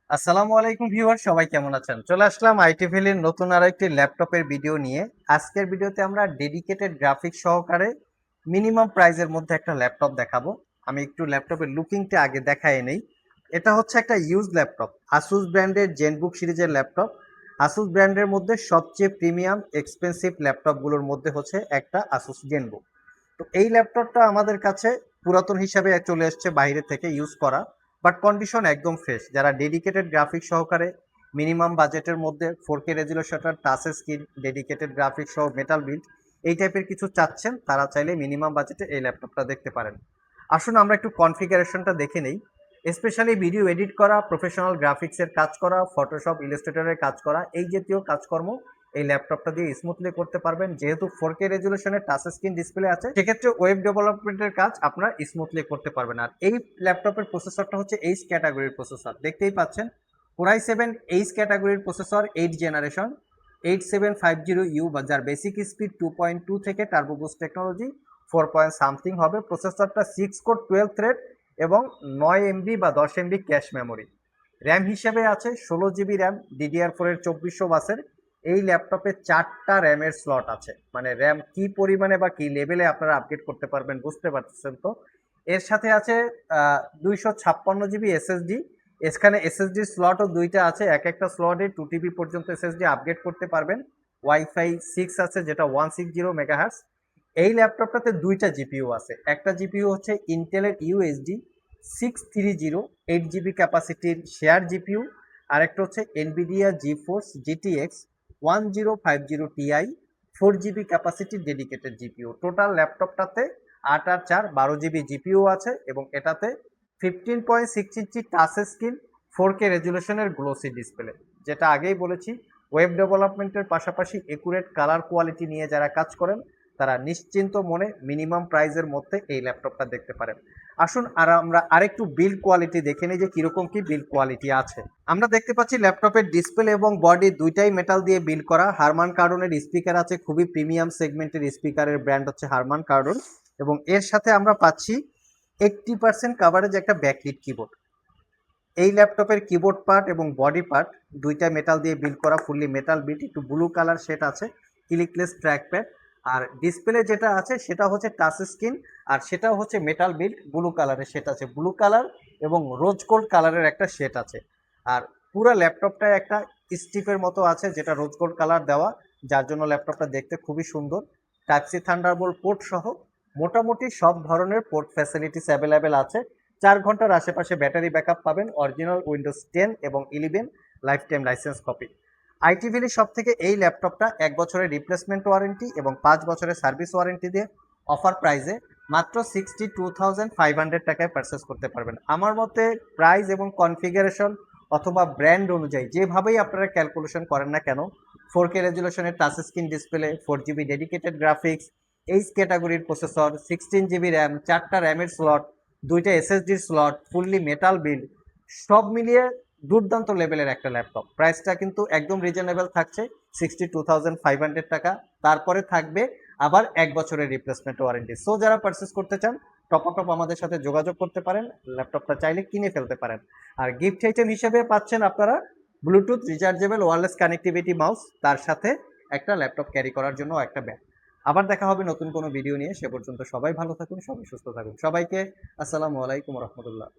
আসসালামু আলাইকুম ভিউয়ার, সবাই কেমন আছেন? চলে আসলাম আইটি ভ্যালির নতুন আরো একটি ল্যাপটপের ভিডিও নিয়ে। আজকের ভিডিওতে আমরা ডেডিকেটেড গ্রাফিক্স সহকারে মিনিমাম প্রাইজের মধ্যে একটা ল্যাপটপ দেখাবো। আমি একটু ল্যাপটপের লুকিংটা আগে দেখাই নেই। এটা হচ্ছে একটা ইউজ ল্যাপটপ, আসুস ব্র্যান্ডের জেনবুক সিরিজের ল্যাপটপ। আসুস ব্র্যান্ডের মধ্যে সবচেয়ে প্রিমিয়াম এক্সপেন্সিভ ল্যাপটপগুলোর মধ্যে হচ্ছে একটা আসুস জেনবুক। তো এই ল্যাপটপটা আমাদের কাছে পুরাতন হিসাবে চলে এসছে বাইরে থেকে ইউজ করা, বাট কন্ডিশন একদম ফ্রেশ। যারা ডেডিকেটেড গ্রাফিক্স সহকারে মিনিমাম বাজেটের মধ্যে 4K রেজুলেশনের টাচ স্ক্রিন, ডেডিকেটেড গ্রাফিক্স সহ মেটাল বিল্ড এই টাইপের কিছু চাচ্ছেন, তারা চাইলে মিনিমাম বাজেটে এই ল্যাপটপটা দেখতে পারেন। আসুন আমরা একটু কনফিগারেশনটা দেখে নেই। স্পেশালি ভিডিও এডিট করা, প্রফেশনাল গ্রাফিক্সের কাজ করা, ফটোশপ ইলাস্ট্রেটরের কাজ করা, এই জাতীয় কাজকর্ম এই ল্যাপটপটা দিয়ে স্মুথলি করতে পারবেন। যেহেতু 4K রেজুলেশনের টাচ স্ক্রিন ডিসপ্লে আছে, সেক্ষেত্রে ওয়েব ডেভেলপমেন্টের কাজ আপনারা স্মুথলি করতে পারবেন। আর এই ল্যাপটপের প্রসেসরটা হচ্ছে এইচ ক্যাটাগরির প্রসেসর, দেখতেই পাচ্ছেন। কোরাই 7 এইচ ক্যাটাগরির প্রসেসর, 8 জেনারেশন 8750U, বা যার বেসিক স্পিড 2.2 থেকে turbo boost technology 4 point something হবে। প্রসেসরটা 6 কোর 12 থ্রেড এবং 9 MB বা 10 MB ক্যাশ মেমোরি। র্যাম হিসেবে আছে 16 GB র্যাম, DDR4 এর 2400 বাসের। এই ল্যাপটপে 4টা র্যামের স্লট আছে, মানে র্যাম কি পরিমাণে বা কি লেভেলে আপনারা আপডেট করতে পারবেন বুঝতে পারছেন তো। এর সাথে আছে 256 GB এসএসডি। এখানে এসএসডি স্লটও দুইটা আছে, এক একটা স্লটে 2 TB পর্যন্ত এসএসডি আপডেট করতে পারবেন। ওয়াইফাই 6 আছে, যেটা 160 MHz। এই ল্যাপটপটাতে দুইটা জিপিইউ আছে। একটা জিপিইউ হচ্ছে ইন্টেলের ইউএসডি 630, 8 GB ক্যাপাসিটির শেয়ার জিপিইউ। আরেকটা হচ্ছে Nvidia GeForce GTX 1050 Ti 4 GB ক্যাপাসিটির ডেডিকেটেড জিপিইউ। টোটাল ল্যাপটপটাতে 8 আর 4 12 GB জিপিইউ আছে, এবং এটাতে 15.6 ইঞ্চি টাচ স্ক্রিন, 4K রেজুলেশনের গ্লোসি ডিসপ্লে। যেটা আগেই বলেছি, ওয়েব ডেভেলপমেন্টের পাশাপাশি একুরেট কালার কোয়ালিটি নিয়ে যারা কাজ করেন, তারা নিশ্চিন্ত মনে মিনিমাম প্রাইজের মধ্যে এই ল্যাপটপটা দেখতে পারেন। আসুন আর আমরা আরেকটু বিল্ড কোয়ালিটি দেখে নিই যে কিরকম কি বিল্ড কোয়ালিটি আছে। আমরা দেখতে পাচ্ছি ল্যাপটপের ডিসপ্লে এবং বডি দুইটাই মেটাল দিয়ে বিল্ড করা। হারমান কার্ডনের স্পিকার আছে, খুবই প্রিমিয়াম সেগমেন্টের স্পিকারের ব্র্যান্ড হচ্ছে হারমান কার্ডন। এবং এর সাথে আমরা পাচ্ছি 80% কাভারেজ একটা ব্যাকলিট কিবোর্ড। এই ল্যাপটপের কিবোর্ড পার্ট এবং বডি পার্ট দুইটা মেটাল দিয়ে বিল্ড করা, ফুললি মেটাল বিল্ড। একটু ব্লু কালার শেড আছে, ক্লিকলেস ট্র্যাকপ্যাড। আর ডিসপ্লে যেটা আছে সেটা হচ্ছে টাচ স্ক্রিন, আর সেটাও হচ্ছে মেটাল বিল্ড, ব্লু কালারের শেড আছে, ব্লু কালার এবং রোজ গোল্ড কালারের একটা শেড আছে। আর পুরো ল্যাপটপটা একটা স্টিপের মতো আছে, যেটা রোজ গোল্ড কালার দেওয়া, যার জন্য ল্যাপটপটা দেখতে খুবই সুন্দর। টাইপ সি থান্ডারবোল্ট পোর্ট সহ মোটামুটি সব ধরনের পোর্ট ফ্যাসিলিটিস অ্যাভেলেবেল আছে। 4 ঘন্টার আশেপাশে ব্যাটারি ব্যাকআপ পাবেন। অরিজিনাল উইন্ডোজ 10 এবং 11 life time licence copy. IT valley সব থেকে এই ল্যাপটপটা 1 বছরের রিপ্লেসমেন্ট ওয়ারেন্টি এবং 5 বছরের সার্ভিস ওয়ারেন্টি দিয়ে অফার প্রাইসে মাত্র 62,500 টাকায় পারচেস করতে পারবেন। আমার মতে প্রাইস এবং কনফিগারেশন অথবা ব্র্যান্ড অনুযায়ী যেভাবেই আপনারা ক্যালকুলেশন করেন না কেন, 4K রেজুলেশনের touch screen display, 4 GB dedicated graphics, H ক্যাটাগরির প্রসেসর, 16 GB র্যাম, 4টা র্যামের স্লট, দুইটা এসএসডির স্লট, ফুললি মেটাল বিল্ড, সব মিলিয়ে দুর্দান্ত লেভেলের একটা ল্যাপটপ। প্রাইসটা কিন্তু একদম রিজনেবল থাকছে, 62,500 টাকা। তারপরে থাকবে আবার 1 বছরের রিপ্লেসমেন্ট ওয়ারেন্টি। সো যারা পারচেস করতে চান, টপ আমাদের সাথে যোগাযোগ করতে পারেন, ল্যাপটপটা চাইলে কিনে ফেলতে পারেন। আর গিফট আইটেম হিসেবে পাচ্ছেন আপনারা Bluetooth rechargeable wireless connectivity mouse, তার সাথে একটা ল্যাপটপ ক্যারি করার জন্য একটা ব্যাগ। আবার দেখা হবে নতুন কোনো ভিডিও নিয়ে। সে পর্যন্ত সবাই ভালো থাকুন, সবাই সুস্থ থাকুন। সবাইকে আসসালামু আলাইকুম রহমতুল্লাহ।